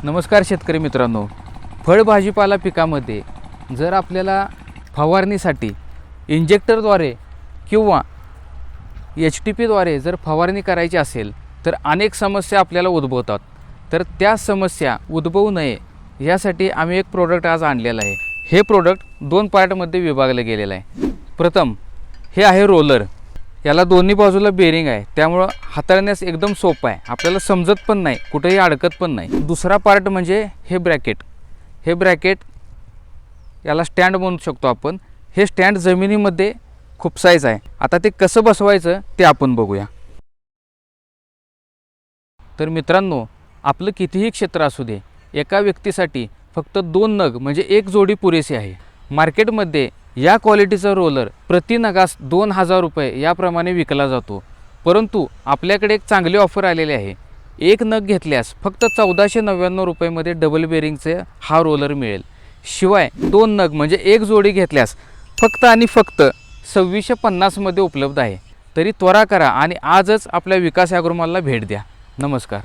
नमस्कार शेतकरी मित्रांनो, फळभाजीपाला पिकामध्ये जर आपल्याला फवारणीसाठी इंजेक्टरद्वारे किंवा HTPद्वारे जर फवारणी करायची असेल तर अनेक समस्या आपल्याला उद्भवतात. तर त्या समस्या उद्भवू नये यासाठी आम्ही एक प्रोडक्ट आज आणलेलं आहे. हे प्रोडक्ट 2 पार्टमध्ये विभागलं गेलेलं आहे. प्रथम हे आहे रोलर. याला दोन्ही बाजूला बेरिंग आहे, त्यामुळं हाताळण्यास एकदम सोपं आहे. आपल्याला समजत पण नाही, कुठेही अडकत पण नाही. दुसरा पार्ट म्हणजे हे ब्रॅकेट. हे ब्रॅकेट याला स्टँड म्हणू शकतो आपण. हे स्टँड जमिनीमध्ये खुपसायचं आहे. आता ते कसं बसवायचं ते आपण बघूया. तर मित्रांनो, आपलं कितीही क्षेत्र असू दे, एका व्यक्तीसाठी फक्त 2 नग म्हणजे 1 जोडी पुरेशी आहे. मार्केटमध्ये या क्वालिटीचा रोलर प्रति नगास 2000 रुपये याप्रमाणे विकला जातो. परंतु आपल्याकडे एक चांगली ऑफर आलेली आहे. 1 नग घेतल्यास फक्त 1499 रुपयेमध्ये डबल बेरिंगचे हा रोलर मिळेल. शिवाय 2 नग म्हणजे 1 जोडी घेतल्यास फक्त आणि फक्त 2650 मध्ये उपलब्ध आहे. तरी त्वरा करा आणि आजच आपल्या विकास ॲग्रोमॉलला भेट द्या. नमस्कार.